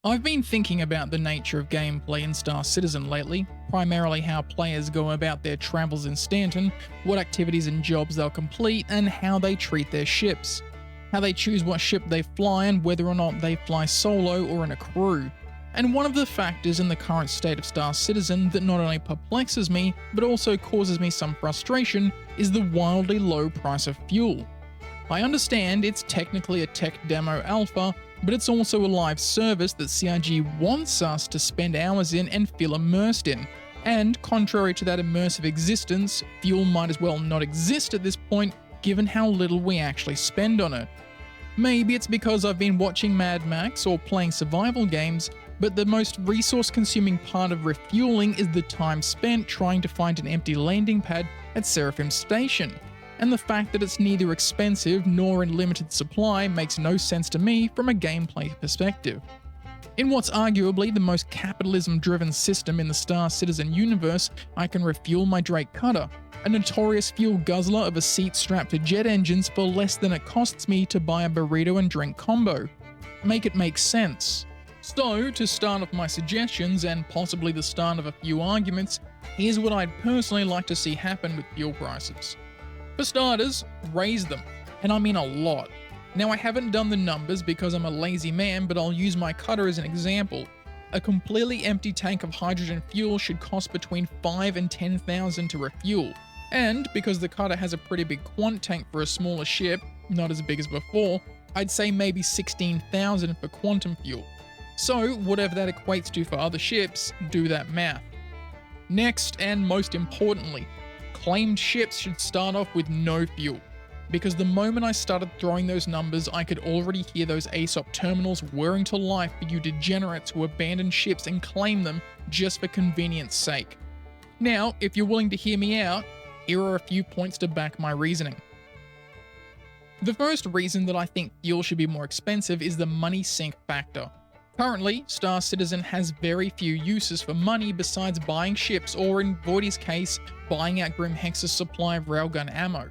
I've been thinking about the nature of gameplay in Star Citizen lately, primarily how players go about their travels in Stanton, what activities and jobs they'll complete, and how they treat their ships. How they choose what ship they fly and whether or not they fly solo or in a crew. And one of the factors in the current state of Star Citizen that not only perplexes me, but also causes me some frustration is the wildly low price of fuel. I understand it's technically a tech demo alpha, but it's also a live service that CIG wants us to spend hours in and feel immersed in. And contrary to that immersive existence, fuel might as well not exist at this point given how little we actually spend on it. Maybe it's because I've been watching Mad Max or playing survival games, but the most resource consuming part of refueling is the time spent trying to find an empty landing pad at Seraphim Station. And the fact that it's neither expensive nor in limited supply makes no sense to me from a gameplay perspective. In what's arguably the most capitalism-driven system in the Star Citizen universe, I can refuel my Drake Cutter, a notorious fuel guzzler of a seat strapped to jet engines for less than it costs me to buy a burrito and drink combo. Make it make sense. So, to start off my suggestions and possibly the start of a few arguments, here's what I'd personally like to see happen with fuel prices. For starters, raise them, and I mean a lot. Now I haven't done the numbers because I'm a lazy man, but I'll use my cutter as an example. A completely empty tank of hydrogen fuel should cost between 5 and 10,000 to refuel. And because the cutter has a pretty big quant tank for a smaller ship, not as big as before, I'd say maybe 16,000 for quantum fuel. So whatever that equates to for other ships, do that math. Next, and most importantly, claimed ships should start off with no fuel. Because the moment I started throwing those numbers, I could already hear those ASOP terminals whirring to life for you degenerates who abandon ships and claim them just for convenience sake. Now, if you're willing to hear me out, here are a few points to back my reasoning. The first reason that I think fuel should be more expensive is the money sink factor. Currently, Star Citizen has very few uses for money besides buying ships or, in Voidy's case, buying out Grim Hex's supply of railgun ammo.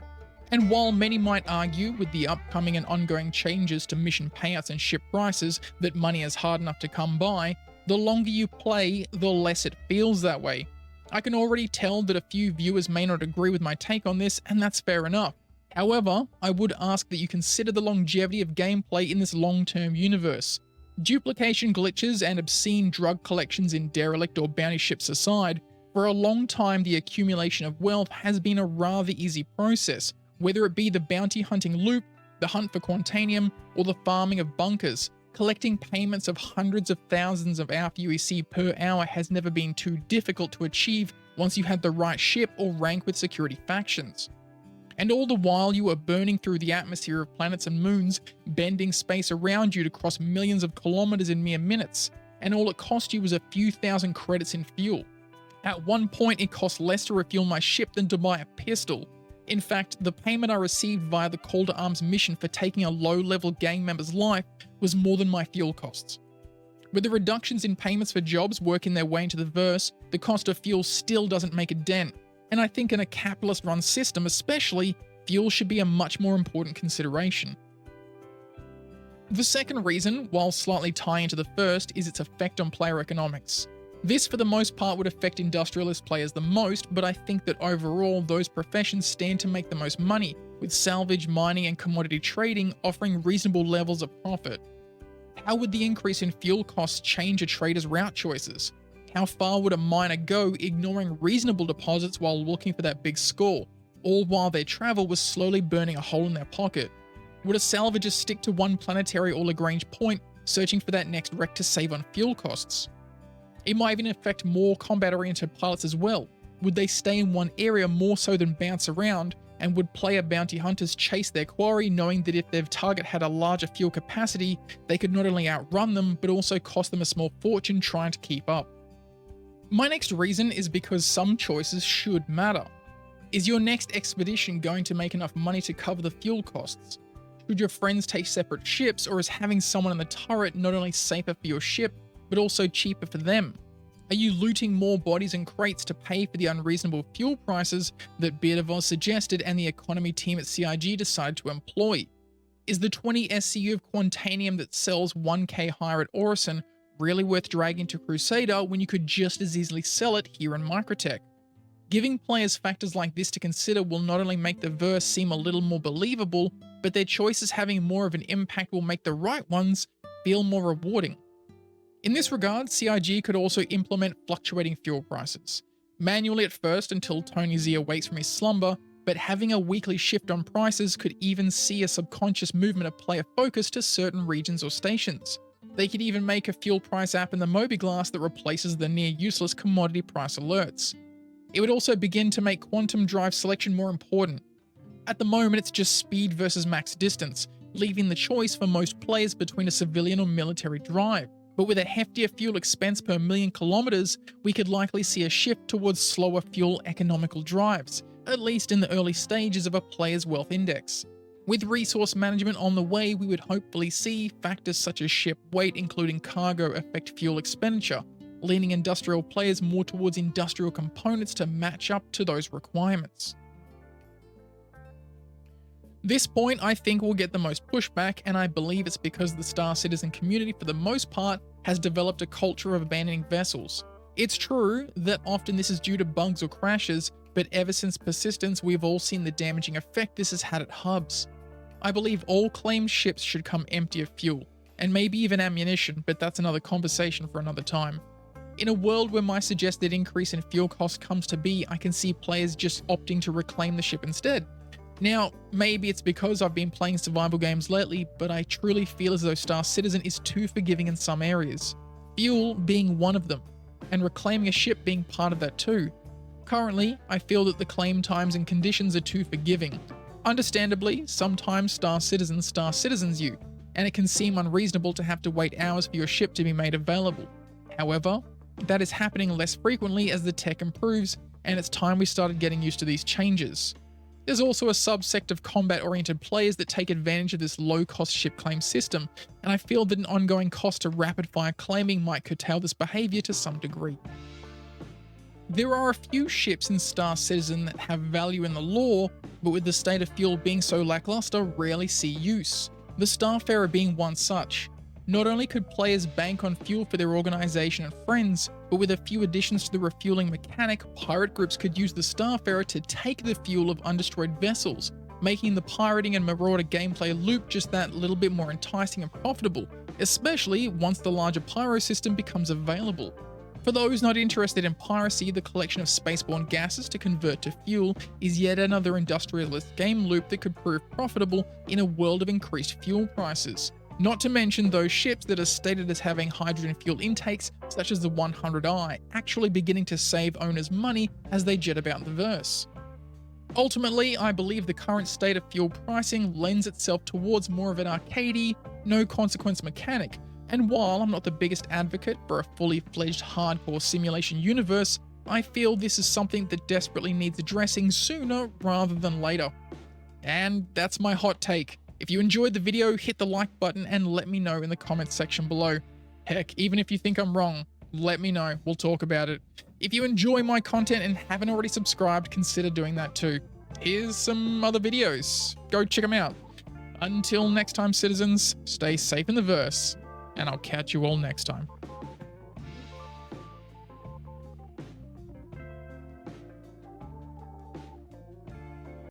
And while many might argue with the upcoming and ongoing changes to mission payouts and ship prices that money is hard enough to come by, the longer you play, the less it feels that way. I can already tell that a few viewers may not agree with my take on this, and that's fair enough. However, I would ask that you consider the longevity of gameplay in this long-term universe. Duplication glitches and obscene drug collections in derelict or bounty ships aside, for a long time the accumulation of wealth has been a rather easy process, whether it be the bounty hunting loop, the hunt for Quantanium, or the farming of bunkers. Collecting payments of hundreds of thousands of Alpha UEC per hour has never been too difficult to achieve once you had the right ship or rank with security factions. And all the while you are burning through the atmosphere of planets and moons, bending space around you to cross millions of kilometers in mere minutes, and all it cost you was a few thousand credits in fuel. At one point it cost less to refuel my ship than to buy a pistol. In fact, the payment I received via the Call to Arms mission for taking a low-level gang member's life was more than my fuel costs. With the reductions in payments for jobs working their way into the verse, the cost of fuel still doesn't make a dent. And I think in a capitalist-run system especially, fuel should be a much more important consideration. The second reason, while slightly tying into the first, is its effect on player economics. This for the most part would affect industrialist players the most, but I think that overall those professions stand to make the most money, with salvage, mining and commodity trading offering reasonable levels of profit. How would the increase in fuel costs change a trader's route choices? How far would a miner go ignoring reasonable deposits while looking for that big score, all while their travel was slowly burning a hole in their pocket? Would a salvager stick to one planetary or Lagrange point, searching for that next wreck to save on fuel costs? It might even affect more combat-oriented pilots as well. Would they stay in one area more so than bounce around, and would player bounty hunters chase their quarry knowing that if their target had a larger fuel capacity, they could not only outrun them, but also cost them a small fortune trying to keep up? My next reason is because some choices should matter. Is your next expedition going to make enough money to cover the fuel costs? Should your friends take separate ships, or is having someone in the turret not only safer for your ship, but also cheaper for them? Are you looting more bodies and crates to pay for the unreasonable fuel prices that Beardavoz suggested and the economy team at CIG decided to employ? Is the 20 SCU of Quantanium that sells 1k higher at Orison really worth dragging to Crusader when you could just as easily sell it here in Microtech. Giving players factors like this to consider will not only make the verse seem a little more believable, but their choices having more of an impact will make the right ones feel more rewarding. In this regard, CIG could also implement fluctuating fuel prices. Manually at first until Tony Z awakes from his slumber, but having a weekly shift on prices could even see a subconscious movement of player focus to certain regions or stations. They could even make a fuel price app in the Mobiglass that replaces the near useless commodity price alerts. It would also begin to make quantum drive selection more important. At the moment, it's just speed versus max distance, leaving the choice for most players between a civilian or military drive. But with a heftier fuel expense per million kilometers, we could likely see a shift towards slower fuel economical drives, at least in the early stages of a player's wealth index. With resource management on the way, we would hopefully see factors such as ship weight, including cargo, affect fuel expenditure, leaning industrial players more towards industrial components to match up to those requirements. This point I think will get the most pushback, and I believe it's because the Star Citizen community for the most part has developed a culture of abandoning vessels. It's true that often this is due to bugs or crashes, but ever since Persistence we've all seen the damaging effect this has had at hubs. I believe all claimed ships should come empty of fuel, and maybe even ammunition, but that's another conversation for another time. In a world where my suggested increase in fuel costs comes to be, I can see players just opting to reclaim the ship instead. Now, maybe it's because I've been playing survival games lately, but I truly feel as though Star Citizen is too forgiving in some areas. Fuel being one of them, and reclaiming a ship being part of that too. Currently, I feel that the claim times and conditions are too forgiving. Understandably, sometimes Star Citizens you, and it can seem unreasonable to have to wait hours for your ship to be made available. However, that is happening less frequently as the tech improves, and it's time we started getting used to these changes. There's also a subsect of combat-oriented players that take advantage of this low-cost ship claim system, and I feel that an ongoing cost to rapid-fire claiming might curtail this behavior to some degree. There are a few ships in Star Citizen that have value in the lore, but with the state of fuel being so lackluster, rarely see use. The Starfarer being one such. Not only could players bank on fuel for their organization and friends, but with a few additions to the refueling mechanic, pirate groups could use the Starfarer to take the fuel of undestroyed vessels, making the pirating and marauder gameplay loop just that little bit more enticing and profitable, especially once the larger pyro system becomes available. For those not interested in piracy, the collection of spaceborne gases to convert to fuel is yet another industrialist game loop that could prove profitable in a world of increased fuel prices. Not to mention those ships that are stated as having hydrogen fuel intakes, such as the 100i, actually beginning to save owners money as they jet about the verse. Ultimately, I believe the current state of fuel pricing lends itself towards more of an arcadey, no-consequence mechanic, and while I'm not the biggest advocate for a fully fledged hardcore simulation universe, I feel this is something that desperately needs addressing sooner rather than later. And that's my hot take. If you enjoyed the video, hit the like button and let me know in the comments section below. Heck, even if you think I'm wrong, let me know, we'll talk about it. If you enjoy my content and haven't already subscribed, consider doing that too. Here's some other videos, go check them out. Until next time, citizens, stay safe in the verse, and I'll catch you all next time.